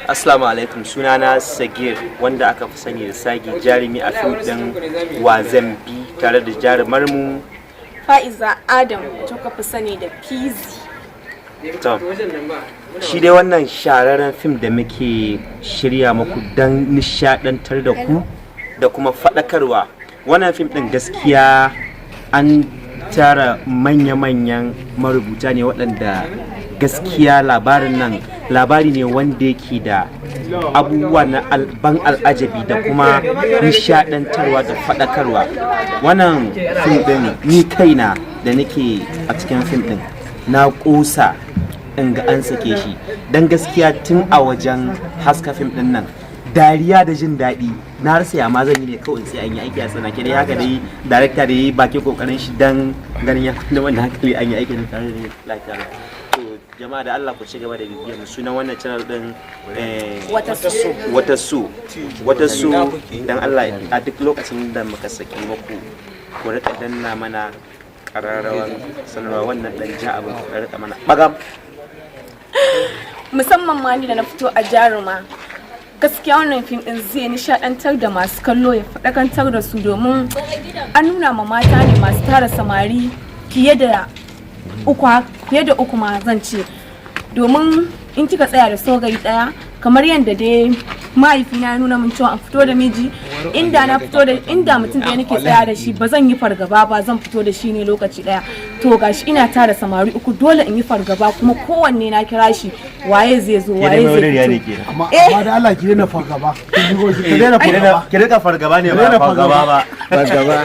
Assalamu alaikum, sunana Sagir wanda aka fi sani da Sagi, jarumi a fim din Wazambi tare da jarumar mu Fa'iza Adam wacce aka fi sani da Fizi. Shi dai wannan shahararren fim da muke shirya muku don nishadantar da ku da kuma faɗakarwa. Wannan fim din gaskiya an tara manya-manyan marubuta ne waɗanda gaskiya labarin nan labari ne wanda yake da abubuwa na ban al'ajabi da kuma nishadantarwa da faɗakarwa. Wannan fim din ni kaina da nake a cikin fim din na ƙosa in ga an sake shi don gaskiya tun a wajen haska fim din nan dariya da jin daɗi na rasa ya ma zan yi ne kawai sai an yi aiki a tsanake dai haka dai darekta da yi baki kokarin shi dan ganin ya kuma wanda hankali an yi aiki da tare da lafiya. To jama'a da Allah ku ci gaba da bibiyar sunan wannan channel din wata su dan Allah a duk lokacin da muka saki muku ku rika danna mana kararrawan sanarwa wannan dan ja abin ku rika mana bagam Musamman ma ni da na fito a jaruma. Gaskiya wannan fim din zai nishadantar da masu kallo ya faɗakantar da su domin an nuna ma mata ne masu tara samari fiye da uku ma zan ce, domin in kika tsaya da saurayi daya kamar yadda dai mahaifina ya nuna min cewa an fito da miji inda mutum da nake tsaya da shi ba zan yi fargaba ba, zan fito da shi ne lokaci daya. To gashi ina tara samari uku dole in yi fargaba kuma kowanne na kira shi waye zai zo waye zai fito. Amma da Allah ki daina fargaba. Ki rika fargaba ne ba fargaba ba. Fargaba.